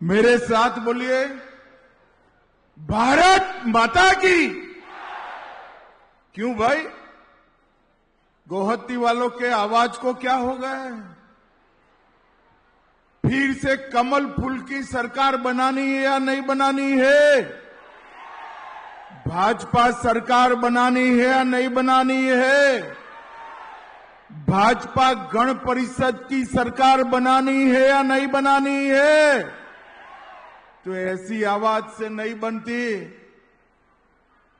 मेरे साथ बोलिए, भारत माता की। क्यों भाई, गोहत्ती वालों के आवाज को क्या हो गया है? फिर से कमल फूल की सरकार बनानी है या नहीं बनानी है? भाजपा सरकार बनानी है या नहीं बनानी है? भाजपा गण परिषद की सरकार बनानी है या नहीं बनानी है? तो ऐसी आवाज से नहीं बनती।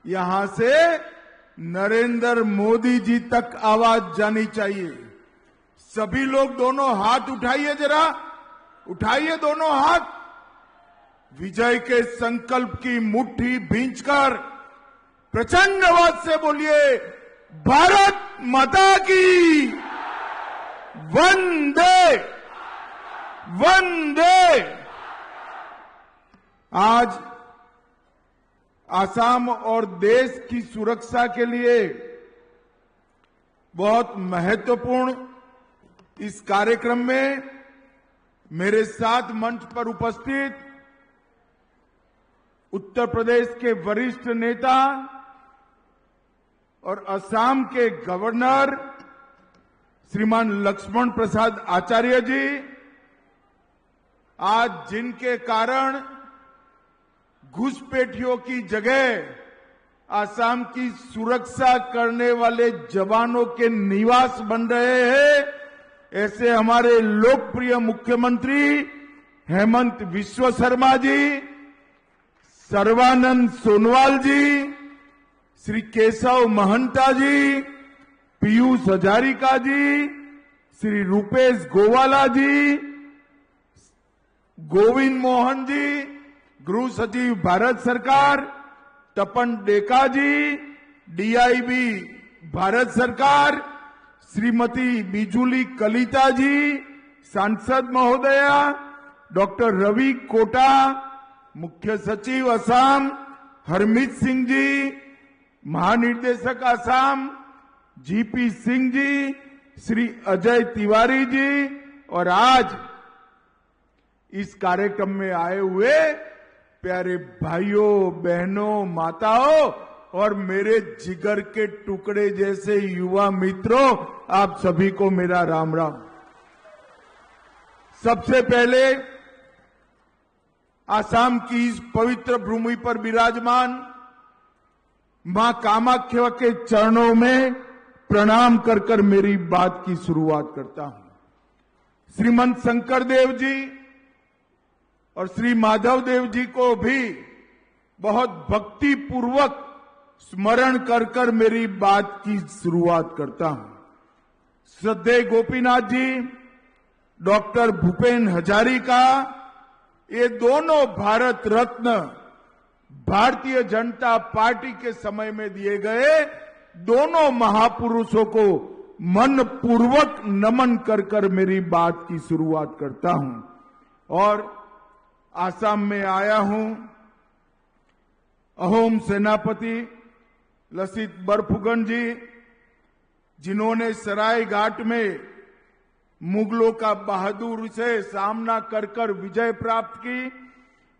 यहां से नरेंद्र मोदी जी तक आवाज जानी चाहिए। सभी लोग दोनों हाथ उठाइए, जरा उठाइए दोनों हाथ। विजय के संकल्प की मुट्ठी भींचकर प्रचंड आवाज से बोलिए, भारत माता की। वंदे वंदे। आज आसाम और देश की सुरक्षा के लिए बहुत महत्वपूर्ण इस कार्यक्रम में मेरे साथ मंच पर उपस्थित उत्तर प्रदेश के वरिष्ठ नेता और असम के गवर्नर श्रीमान लक्ष्मण प्रसाद आचार्य जी, आज जिनके कारण घुसपैठियों की जगह असम की सुरक्षा करने वाले जवानों के निवास बन रहे हैं, ऐसे हमारे लोकप्रिय मुख्यमंत्री हेमंत बिस्वा शर्मा जी, सर्बानंद सोनोवाल जी, श्री केशव महंता जी, पीयूष हजारिका जी, श्री रूपेश गोवाला जी, गोविंद मोहन जी, गृह सचिव भारत सरकार, तपन डेका जी, डीआईबी भारत सरकार, श्रीमती बिजुली कलिता जी, सांसद महोदया, डॉक्टर रवि कोटा, मुख्य सचिव असम हरमीत सिंह जी, महानिदेशक असम जीपी सिंह जी, श्री अजय तिवारी जी, और आज इस कार्यक्रम में आए हुए प्यारे भाइयों बहनों माताओं और मेरे जिगर के टुकड़े जैसे युवा मित्रों, आप सभी को मेरा राम राम। सबसे पहले आसाम की इस पवित्र भूमि पर विराजमान मां कामाख्या के चरणों में प्रणाम कर कर मेरी बात की शुरुआत करता हूं। श्रीमंत शंकर देव जी और श्री माधव देव जी को भी बहुत भक्ति पूर्वक स्मरण कर कर मेरी बात की शुरुआत करता हूं। श्रद्धेय गोपीनाथ जी, डॉक्टर भूपेन हजारिका, ये दोनों भारत रत्न भारतीय जनता पार्टी के समय में दिए गए दोनों महापुरुषों को मन पूर्वक नमन कर कर मेरी बात की शुरुआत करता हूं। और आसाम में आया हूं, अहोम सेनापति लसित बरफुकन जी, जिन्होंने सराय घाट में मुगलों का बहादुर से सामना कर कर विजय प्राप्त की,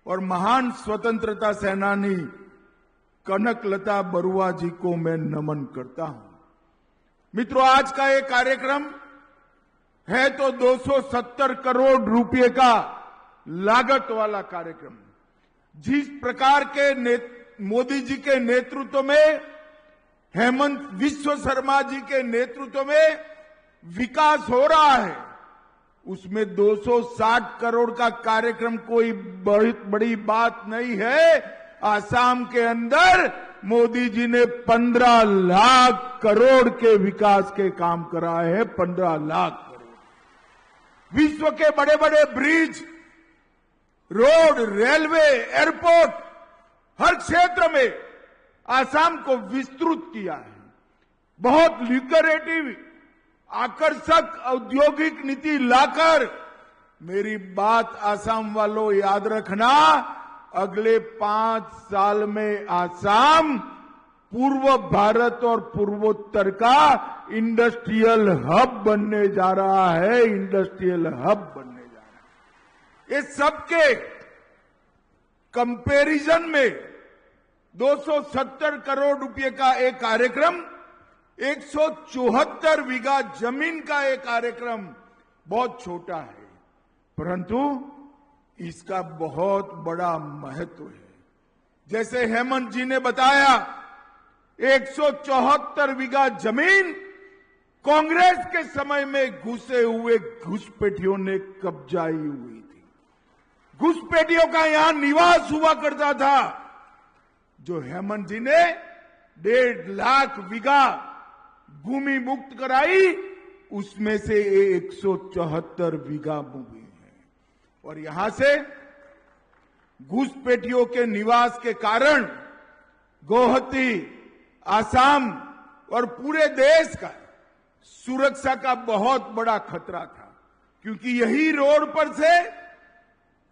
और महान स्वतंत्रता सेनानी कनकलता बरुआ जी को मैं नमन करता हूं। मित्रों, आज का ये कार्यक्रम है तो 270 करोड़ रुपए का लागत वाला कार्यक्रम। जिस प्रकार के मोदी जी के नेतृत्व में, हेमंत बिस्वा शर्मा जी के नेतृत्व में विकास हो रहा है, उसमें 260 करोड़ का कार्यक्रम कोई बड़ी बात नहीं है। आसाम के अंदर मोदी जी ने 15 लाख करोड़ के विकास के काम कराए हैं। 15 लाख करोड़। विश्व के बड़े बड़े ब्रिज, रोड, रेलवे, एयरपोर्ट, हर क्षेत्र में आसाम को विस्तृत किया है। बहुत ल्यूक्रेटिव, आकर्षक औद्योगिक नीति लाकर, मेरी बात आसाम वालों याद रखना, अगले 5 साल में आसाम पूर्व भारत और पूर्वोत्तर का इंडस्ट्रियल हब बनने जा रहा है। इंडस्ट्रियल हब बनने जा रहा है। ये सबके कंपैरिजन में 270 करोड़ रुपए का एक कार्यक्रम, 174 बीघा जमीन का एक कार्यक्रम बहुत छोटा है, परंतु इसका बहुत बड़ा महत्व है। जैसे हेमंत जी ने बताया, 174 बीघा जमीन कांग्रेस के समय में घुसे हुए घुसपैठियों ने कब्जाई हुई थी। घुसपैठियों का यहां निवास हुआ करता था, जो हेमंत जी ने 1.5 लाख बीघा भूमि मुक्त कराई, उसमें से 174 बीघा भूमि है। और यहां से घुसपैठियों के निवास के कारण गुवाहाटी, आसाम और पूरे देश का सुरक्षा का बहुत बड़ा खतरा था, क्योंकि यही रोड पर से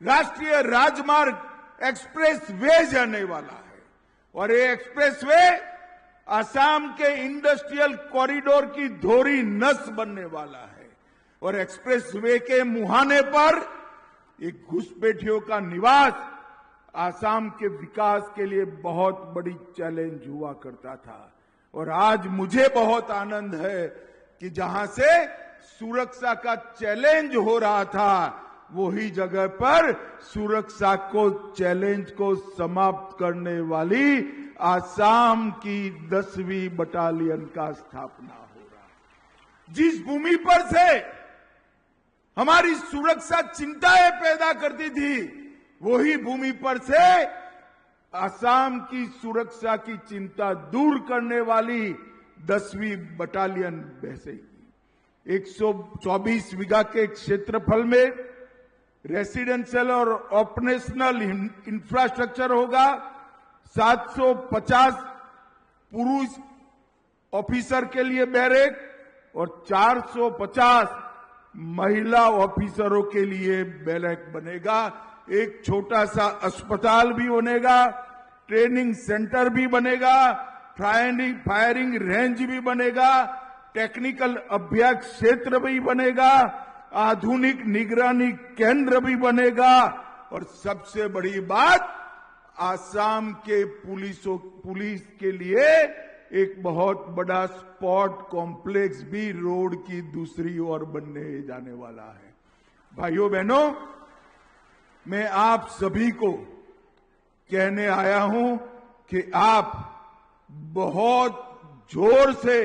राष्ट्रीय राजमार्ग एक्सप्रेस वे जाने वाला है और ये एक्सप्रेस वे आसाम के इंडस्ट्रियल कॉरिडोर की धोरी नस बनने वाला है। और एक्सप्रेस वे के मुहाने पर एक घुसपैठियों का निवास आसाम के विकास के लिए बहुत बड़ी चैलेंज हुआ करता था। और आज मुझे बहुत आनंद है कि जहां से सुरक्षा का चैलेंज हो रहा था, वही जगह पर सुरक्षा को चैलेंज को समाप्त करने वाली आसाम की 10वीं बटालियन का स्थापना हो रहा है। जिस भूमि पर से हमारी सुरक्षा चिंताएं पैदा करती थी, वही भूमि पर से आसाम की सुरक्षा की चिंता दूर करने वाली 10वीं बटालियन बसेगी। 124 बीघा के क्षेत्रफल में रेसिडेंशियल और ऑपरेशनल इंफ्रास्ट्रक्चर होगा। 750 पुरुष ऑफिसर के लिए बैरक और 450 महिला ऑफिसरों के लिए बैरक बनेगा। एक छोटा सा अस्पताल भी बनेगा, ट्रेनिंग सेंटर भी बनेगा, फायरिंग रेंज भी बनेगा, टेक्निकल अभ्यास क्षेत्र भी बनेगा, आधुनिक निगरानी केंद्र भी बनेगा और सबसे बड़ी बात, आसाम के पुलिस के लिए एक बहुत बड़ा स्पोर्ट कॉम्प्लेक्स भी रोड की दूसरी ओर बनने जाने वाला है। भाइयों बहनों, मैं आप सभी को कहने आया हूं कि आप बहुत जोर से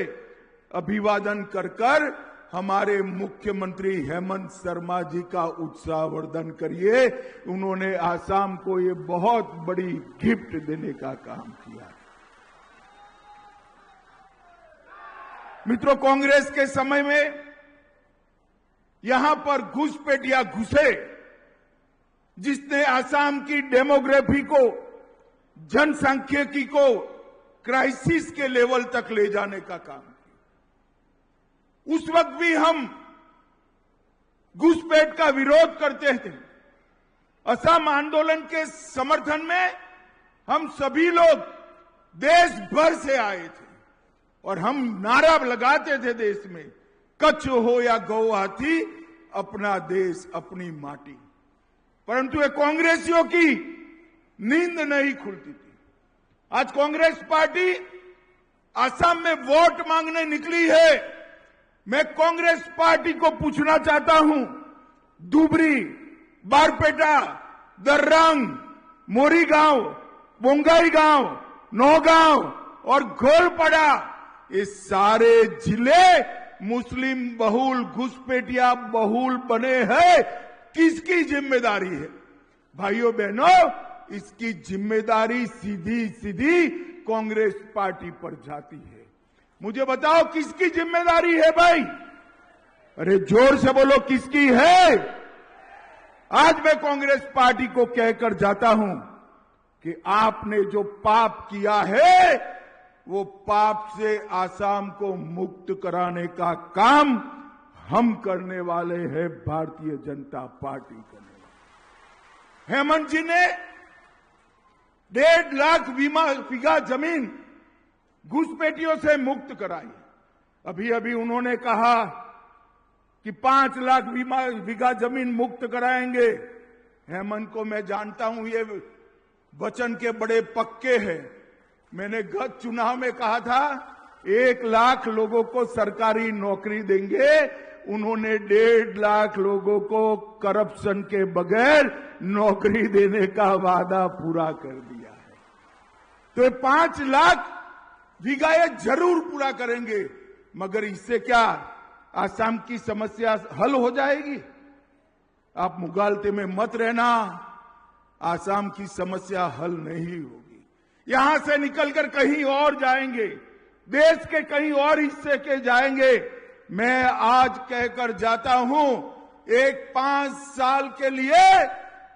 अभिवादन कर हमारे मुख्यमंत्री हेमंत शर्मा जी का उत्साहवर्धन करिए। उन्होंने आसाम को ये बहुत बड़ी गिफ्ट देने का काम किया। मित्रों, कांग्रेस के समय में यहां पर घुसपैठिया घुसे, जिसने आसाम की डेमोग्राफी को, जनसांख्यिकी को क्राइसिस के लेवल तक ले जाने का काम किया। उस वक्त भी हम घुसपैठ का विरोध करते थे। असम आंदोलन के समर्थन में हम सभी लोग देश भर से आए थे और हम नारा लगाते थे देश में, कच्छ हो या गुवाहाटी, अपना देश अपनी माटी। परंतु ये कांग्रेसियों की नींद नहीं खुलती थी। आज कांग्रेस पार्टी असम में वोट मांगने निकली है। मैं कांग्रेस पार्टी को पूछना चाहता हूं, धुबरी, बारपेटा, दर्रंग, मोरीगांव, बोंगाईगांव, नौगांव और घोलपड़ा, ये सारे जिले मुस्लिम बहुल, घुसपैठिया बहुल बने हैं। किसकी जिम्मेदारी है? भाइयों बहनों, इसकी जिम्मेदारी सीधी सीधी कांग्रेस पार्टी पर जाती है। मुझे बताओ, किसकी जिम्मेदारी है भाई? अरे जोर से बोलो, किसकी है? आज मैं कांग्रेस पार्टी को कहकर जाता हूं कि आपने जो पाप किया है, वो पाप से आसाम को मुक्त कराने का काम हम करने वाले हैं, भारतीय जनता पार्टी करने वाले। हेमंत जी ने 1.5 लाख बीघा जमीन घुसपैठियों से मुक्त कराई। अभी अभी उन्होंने कहा कि 5 लाख बीघा जमीन मुक्त कराएंगे। हेमंत को मैं जानता हूं, ये वचन के बड़े पक्के हैं। मैंने गत चुनाव में कहा था 1 लाख लोगों को सरकारी नौकरी देंगे, उन्होंने 1.5 लाख लोगों को करप्शन के बगैर नौकरी देने का वादा पूरा कर दिया है। तो ये 5 लाख बीघा जरूर पूरा करेंगे, मगर इससे क्या आसाम की समस्या हल हो जाएगी? आप मुगालते में मत रहना, आसाम की समस्या हल नहीं होगी। यहां से निकलकर कहीं और जाएंगे, देश के कहीं और हिस्से के जाएंगे। मैं आज कहकर जाता हूं, एक 5 साल के लिए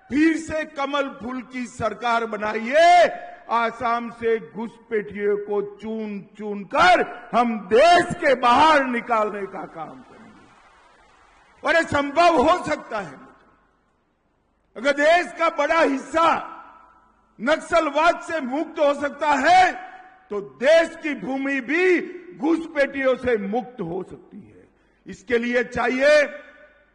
फिर से कमल फूल की सरकार बनाइए। आसाम से घुसपैठियों को चुन चुन कर हम देश के बाहर निकालने का काम करेंगे। और ये संभव हो सकता है अगर देश का बड़ा हिस्सा नक्सलवाद से मुक्त हो सकता है, तो देश की भूमि भी घुसपैठियों से मुक्त हो सकती है। इसके लिए चाहिए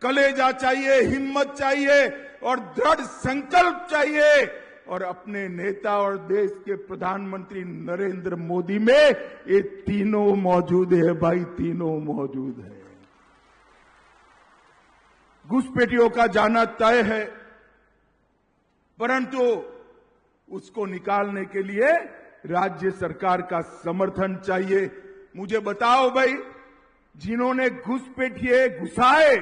कलेजा, चाहिए हिम्मत, चाहिए और दृढ़ संकल्प चाहिए। और अपने नेता और देश के प्रधानमंत्री नरेंद्र मोदी में ये तीनों मौजूद है भाई, तीनों मौजूद है। घुसपैठियों का जाना तय है, परंतु उसको निकालने के लिए राज्य सरकार का समर्थन चाहिए। मुझे बताओ भाई, जिन्होंने घुसपैठिए घुसाए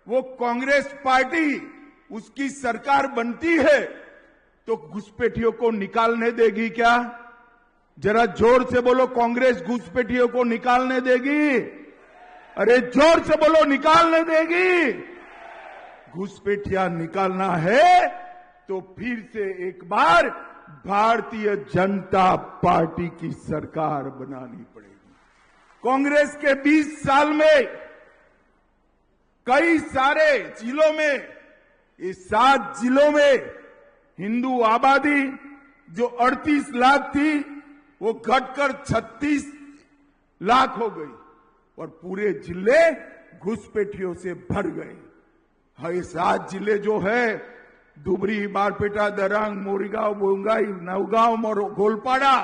वो कांग्रेस पार्टी, उसकी सरकार बनती है तो घुसपैठियों को निकालने देगी क्या? जरा जोर से बोलो, कांग्रेस घुसपैठियों को निकालने देगी? अरे जोर से बोलो, निकालने देगी? घुसपैठिया निकालना है तो फिर से एक बार भारतीय जनता पार्टी की सरकार बनानी पड़ेगी। कांग्रेस के 20 साल में कई सारे जिलों में, इस 7 जिलों में हिंदू आबादी जो 38 लाख थी वो घटकर 36 लाख हो गई और पूरे जिले घुसपैठियों से भर गए। ये 7 जिले जो है, धुबरी, बारपेटा, दरंग, मोरीगांव, बोंगाई, नवगांव और गोलपाड़ा,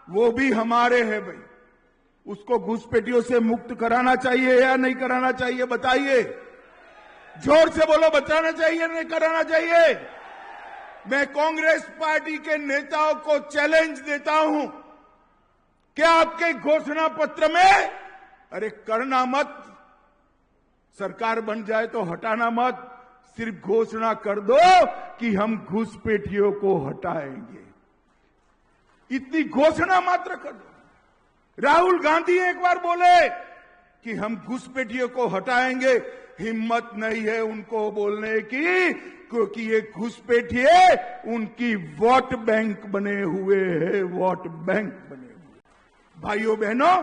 वो भी हमारे हैं भाई। उसको घुसपैठियों से मुक्त कराना चाहिए या नहीं कराना चाहिए? बताइए, जोर से बोलो, बचाना चाहिए नहीं कराना चाहिए? मैं कांग्रेस पार्टी के नेताओं को चैलेंज देता हूं कि आपके घोषणा पत्र में, अरे करना मत, सरकार बन जाए तो हटाना मत, सिर्फ घोषणा कर दो कि हम घुसपैठियों को हटाएंगे। इतनी घोषणा मात्र कर दो। राहुल गांधी एक बार बोले कि हम घुसपैठियों को हटाएंगे, हिम्मत नहीं है उनको बोलने की, क्योंकि ये घुसपैठिए उनकी वोट बैंक बने हुए हैं, वोट बैंक बने हुए। भाइयों बहनों,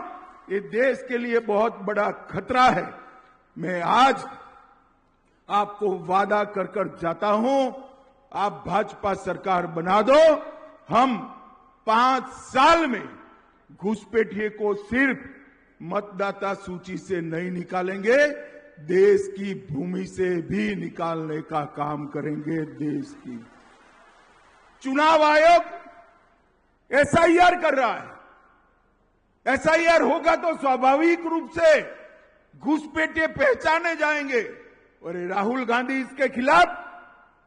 ये देश के लिए बहुत बड़ा खतरा है। मैं आज आपको वादा कर कर जाता हूं, आप भाजपा सरकार बना दो, हम 5 साल में घुसपैठिए को सिर्फ मतदाता सूची से नहीं निकालेंगे, देश की भूमि से भी निकालने का काम करेंगे। देश की चुनाव आयोग एसआईआर कर रहा है। एसआईआर होगा तो स्वाभाविक रूप से घुसपैठिए पहचाने जाएंगे। और राहुल गांधी इसके खिलाफ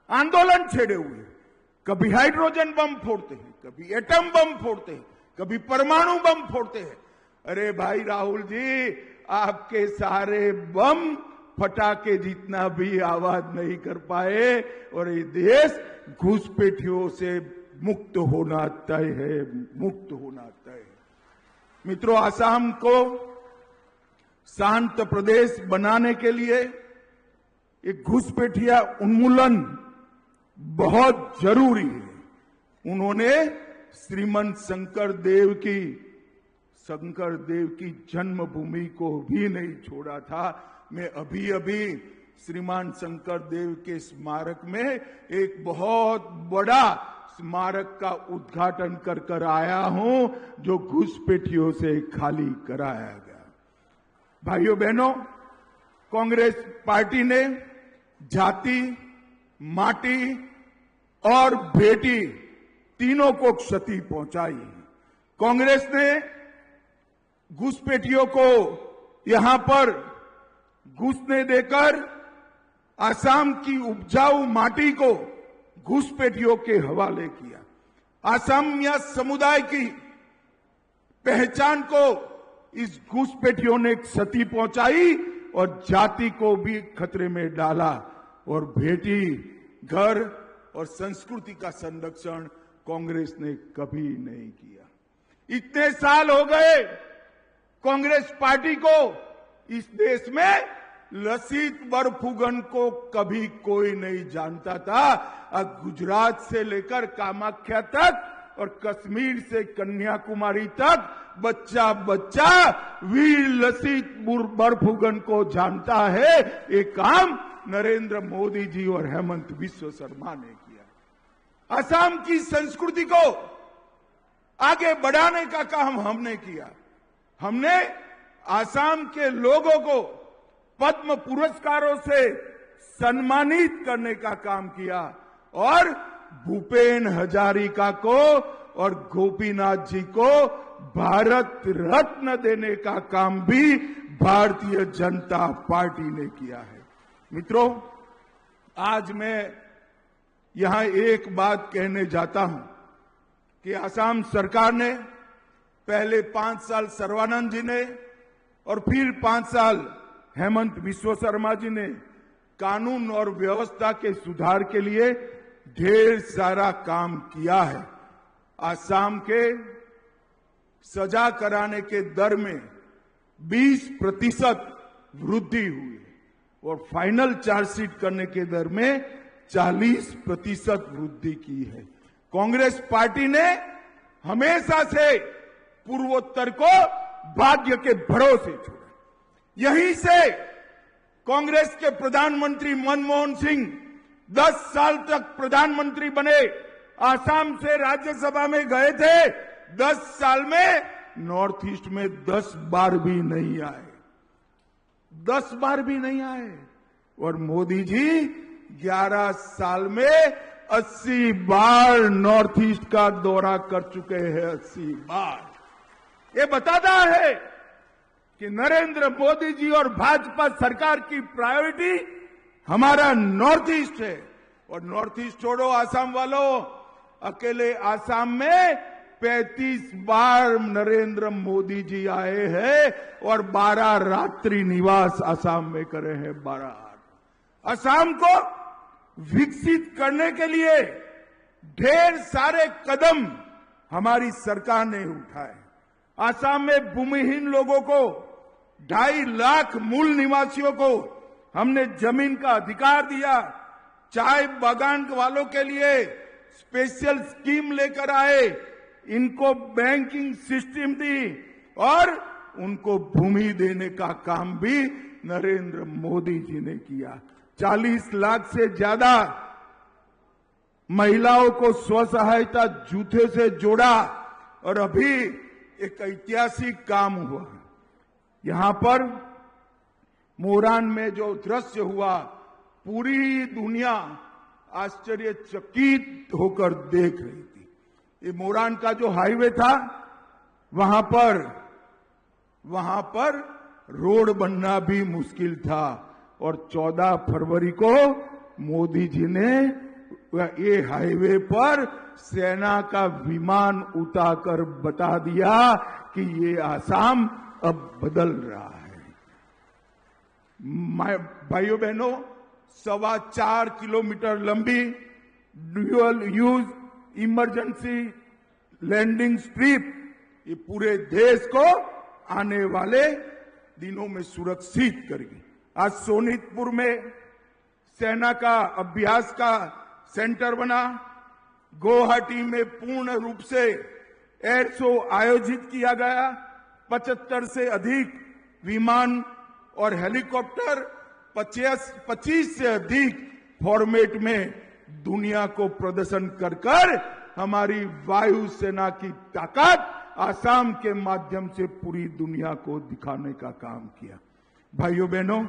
आंदोलन छेड़े हुए, कभी हाइड्रोजन बम फोड़ते हैं, कभी एटम बम फोड़ते हैं, कभी परमाणु बम फोड़ते हैं। अरे भाई राहुल जी, आपके सारे बम फटाके जितना भी आवाज नहीं कर पाए और ये देश घुसपैठियों से मुक्त होना तय है, मुक्त होना तय है। मित्रों, आसाम को शांत प्रदेश बनाने के लिए एक घुसपैठिया उन्मूलन बहुत जरूरी है। उन्होंने श्रीमंत शंकर देव की जन्मभूमि को भी नहीं छोड़ा था। मैं अभी अभी श्रीमान शंकर देव के स्मारक में एक बहुत बड़ा स्मारक का उद्घाटन कर कर आया हूं, जो घुसपैठियों से खाली कराया गया। भाइयों बहनों, कांग्रेस पार्टी ने जाति, माटी और बेटी तीनों को क्षति पहुंचाई। कांग्रेस ने घुसपैठियों को यहां पर घुसने देकर आसाम की उपजाऊ माटी को घुसपैठियों के हवाले किया। असमिया समुदाय की पहचान को इस घुसपैठियों ने क्षति पहुंचाई और जाति को भी खतरे में डाला और बेटी, घर और संस्कृति का संरक्षण कांग्रेस ने कभी नहीं किया। इतने साल हो गए कांग्रेस पार्टी को इस देश में लसित बरफुगन को कभी कोई नहीं जानता था। अब गुजरात से लेकर कामाख्या तक और कश्मीर से कन्याकुमारी तक बच्चा बच्चा वीर लसित बरफुगन को जानता है। ये काम नरेंद्र मोदी जी और हेमंत बिस्व शर्मा ने किया। असम की संस्कृति को आगे बढ़ाने का काम हमने किया। हमने असम के लोगों को पद्म पुरस्कारों से सम्मानित करने का काम किया और भूपेन हजारिका को और गोपीनाथ जी को भारत रत्न देने का काम भी भारतीय जनता पार्टी ने किया है। मित्रों, आज मैं यहां एक बात कहने जाता हूं कि असम सरकार ने पहले 5 साल सर्बानंद जी ने और फिर 5 साल हेमंत बिस्व शर्मा जी ने कानून और व्यवस्था के सुधार के लिए ढेर सारा काम किया है। असम के सजा कराने के दर में 20% वृद्धि हुई और फाइनल चार्जशीट करने के दर में 40% वृद्धि की है। कांग्रेस पार्टी ने हमेशा से पूर्वोत्तर को भाग्य के भरोसे छोड़ा। यहीं से कांग्रेस के प्रधानमंत्री मनमोहन सिंह 10 साल तक प्रधानमंत्री बने, आसाम से राज्यसभा में गए थे। 10 साल में नॉर्थ ईस्ट में 10 बार भी नहीं आए, 10 बार भी नहीं आए। और मोदी जी 11 साल में 80 बार नॉर्थ ईस्ट का दौरा कर चुके हैं। 80 बार। ये बताता है कि नरेंद्र मोदी जी और भाजपा सरकार की प्रायोरिटी हमारा नॉर्थ ईस्ट है। और नॉर्थ ईस्ट छोड़ो, आसाम वालों, अकेले आसाम में 35 बार नरेंद्र मोदी जी आए हैं और 12 रात्रि निवास आसाम में करे हैं। 12 आसाम को विकसित करने के लिए ढेर सारे कदम हमारी सरकार ने उठाए। आसाम में भूमिहीन लोगों को 2.5 लाख मूल निवासियों को हमने जमीन का अधिकार दिया। चाय बागान वालों के लिए स्पेशल स्कीम लेकर आए, इनको बैंकिंग सिस्टम दी और उनको भूमि देने का काम भी नरेंद्र मोदी जी ने किया। 40 लाख से ज्यादा महिलाओं को स्वसहायता जूथे से जोड़ा और अभी एक ऐतिहासिक काम हुआ। यहां पर मोरान में जो दृश्य हुआ, पूरी दुनिया आश्चर्यचकित होकर देख रही थी। ये मोरान का जो हाईवे था, वहां पर रोड बनना भी मुश्किल था। और 14 फरवरी को मोदी जी ने ये हाईवे पर सेना का विमान उतारकर बता दिया कि ये आसाम अब बदल रहा है। भाइयों बहनों, 4.25 किलोमीटर लंबी dual use emergency landing strip ये पूरे देश को आने वाले दिनों में सुरक्षित करेगी। आज सोनितपुर में सेना का अभ्यास का सेंटर बना। गुवाहाटी में पूर्ण रूप से एयर शो आयोजित किया गया। 75 से अधिक विमान और हेलीकॉप्टर 25 से अधिक फॉर्मेट में दुनिया को प्रदर्शन कर हमारी वायुसेना की ताकत आसाम के माध्यम से पूरी दुनिया को दिखाने का काम किया। भाइयों बहनों,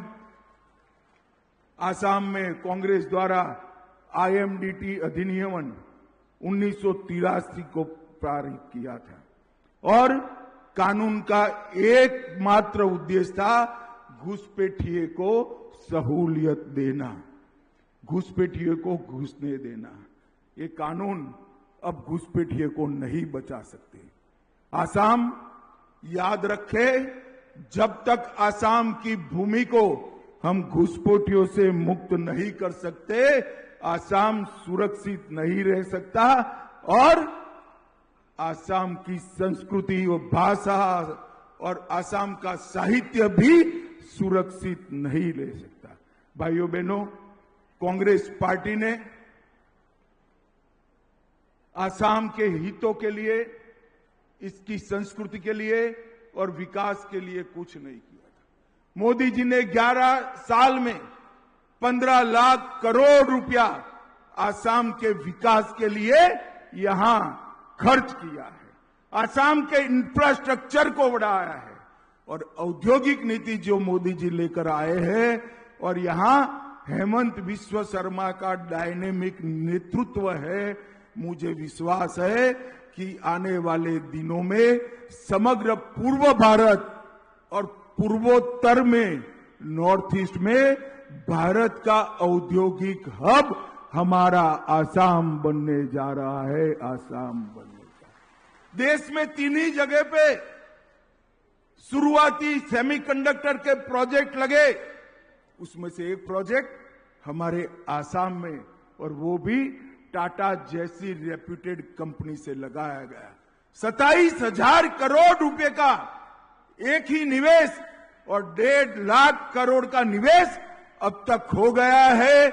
आसाम में कांग्रेस द्वारा IMDT अधिनियम 1983 को पारित किया था और कानून का एकमात्र उद्देश्य था घुसपैठिए को सहूलियत देना, घुसपैठिए को घुसने देना। ये कानून अब घुसपैठिए को नहीं बचा सकते। आसाम याद रखे, जब तक आसाम की भूमि को हम घुसपैठियों से मुक्त नहीं कर सकते, आसाम सुरक्षित नहीं रह सकता और आसाम की संस्कृति और भाषा और आसाम का साहित्य भी सुरक्षित नहीं रह सकता। भाइयों बहनों, कांग्रेस पार्टी ने आसाम के हितों के लिए, इसकी संस्कृति के लिए और विकास के लिए कुछ नहीं किया था। मोदी जी ने 11 साल में 15 लाख करोड़ रुपया आसाम के विकास के लिए यहां खर्च किया है, आसाम के इंफ्रास्ट्रक्चर को बढ़ाया है और औद्योगिक नीति जो मोदी जी लेकर आए हैं और यहां हेमंत बिस्वा शर्मा का डायनेमिक नेतृत्व है। मुझे विश्वास है कि आने वाले दिनों में समग्र पूर्व भारत और पूर्वोत्तर में, नॉर्थ ईस्ट में भारत का औद्योगिक हब हमारा आसाम बनने जा रहा है। आसाम बनने का देश में 3 ही जगह पे शुरुआती सेमीकंडक्टर के प्रोजेक्ट लगे, उसमें से एक प्रोजेक्ट हमारे आसाम में, और वो भी टाटा जैसी रेप्यूटेड कंपनी से लगाया गया। 27,000 करोड़ रुपए का एक ही निवेश और 1.5 लाख करोड़ का निवेश अब तक हो गया है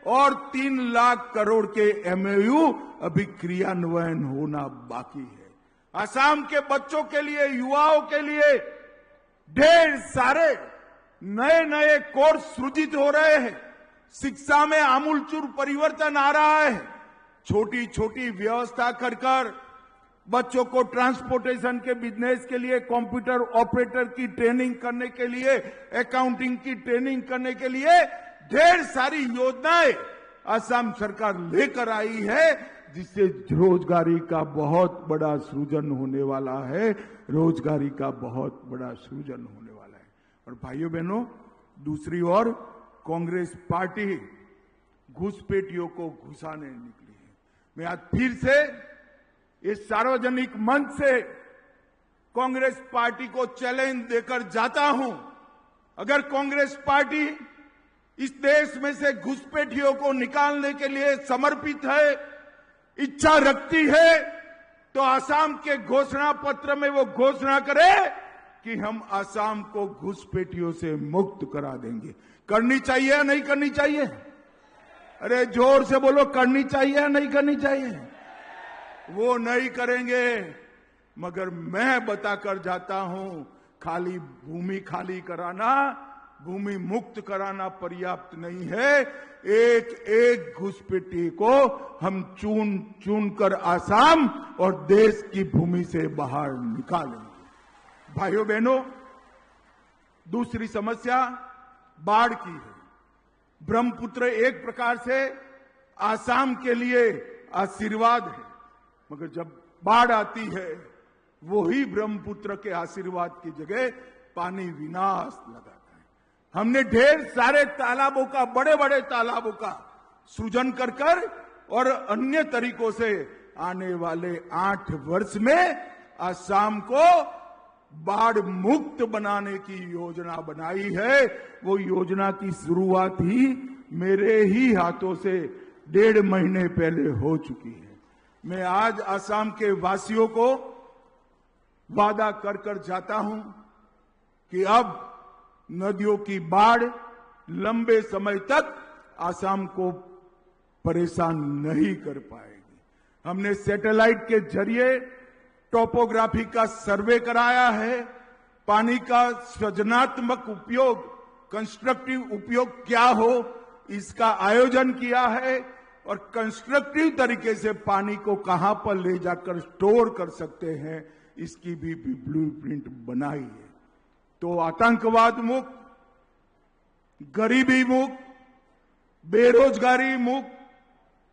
और 3 लाख करोड़ के एमओयू अभी क्रियान्वयन होना बाकी है। आसाम के बच्चों के लिए, युवाओं के लिए ढेर सारे नए नए कोर्स सृजित हो रहे हैं। शिक्षा में आमूलचूल परिवर्तन आ रहा है। छोटी छोटी व्यवस्था कर कर बच्चों को ट्रांसपोर्टेशन के बिजनेस के लिए, कंप्यूटर ऑपरेटर की ट्रेनिंग करने के लिए, अकाउंटिंग की ट्रेनिंग करने के लिए ढेर सारी योजनाएं असम सरकार लेकर आई है, जिससे रोजगारी का बहुत बड़ा सृजन होने वाला है, रोजगारी का बहुत बड़ा सृजन होने वाला है। और भाइयों बहनों, दूसरी ओर कांग्रेस पार्टी घुसपैठियों को घुसाने निकली है। मैं आज फिर से इस सार्वजनिक मंच से कांग्रेस पार्टी को चैलेंज देकर जाता हूं, अगर कांग्रेस पार्टी इस देश में से घुसपैठियों को निकालने के लिए समर्पित है, इच्छा रखती है, तो आसाम के घोषणा पत्र में वो घोषणा करे कि हम आसाम को घुसपैठियों से मुक्त करा देंगे। करनी चाहिए या नहीं करनी चाहिए? अरे जोर से बोलो, करनी चाहिए या नहीं करनी चाहिए? वो नहीं करेंगे, मगर मैं बताकर जाता हूं, खाली भूमि खाली कराना, भूमि मुक्त कराना पर्याप्त नहीं है। एक एक घुसपैठी को हम चुन चुन कर आसाम और देश की भूमि से बाहर निकालेंगे। भाइयों बहनों, दूसरी समस्या बाढ़ की है। ब्रह्मपुत्र एक प्रकार से आसाम के लिए आशीर्वाद है, मगर जब बाढ़ आती है वो ही ब्रह्मपुत्र के आशीर्वाद की जगह पानी विनाश लगाता है। हमने ढेर सारे तालाबों का, बड़े बड़े तालाबों का सृजन कर कर और अन्य तरीकों से आने वाले 8 वर्ष में आसाम को बाढ़ मुक्त बनाने की योजना बनाई है। वो योजना की शुरुआत ही मेरे ही हाथों से 1.5 महीने पहले हो चुकी है। मैं आज आसाम के वासियों को वादा कर कर जाता हूं कि अब नदियों की बाढ़ लंबे समय तक आसाम को परेशान नहीं कर पाएगी। हमने सैटेलाइट के जरिए टोपोग्राफी का सर्वे कराया है, पानी का सृजनात्मक उपयोग, कंस्ट्रक्टिव उपयोग क्या हो, इसका आयोजन किया है और कंस्ट्रक्टिव तरीके से पानी को कहां पर ले जाकर स्टोर कर सकते हैं, इसकी भी ब्लूप्रिंट बनाई है। तो आतंकवाद मुक्त, गरीबी मुक्त, बेरोजगारी मुक्त,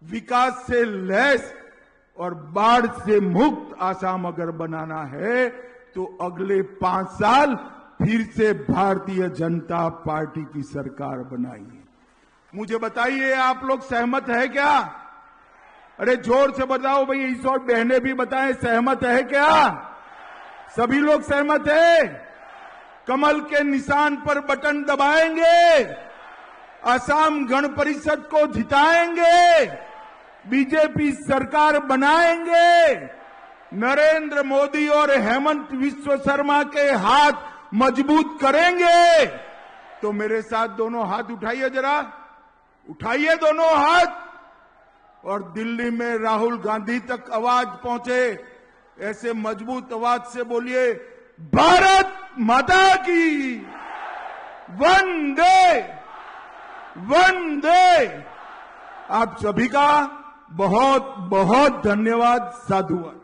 विकास से लैस और बाढ़ से मुक्त आसाम अगर बनाना है तो अगले 5 साल फिर से भारतीय जनता पार्टी की सरकार बनाइए। मुझे बताइए, आप लोग सहमत है क्या? अरे जोर से बताओ भाई, इस और बहनें भी बताएं, सहमत है क्या? सभी लोग सहमत है? कमल के निशान पर बटन दबाएंगे, असम गण परिषद को जिताएंगे, बीजेपी सरकार बनाएंगे, नरेंद्र मोदी और हेमंत विश्व शर्मा के हाथ मजबूत करेंगे। तो मेरे साथ दोनों हाथ उठाइए, जरा उठाइए दोनों हाथ, और दिल्ली में राहुल गांधी तक आवाज पहुंचे, ऐसे मजबूत आवाज से बोलिए, भारत माता की वंदे वंदे। आप सभी का बहुत बहुत धन्यवाद। साधुवाद।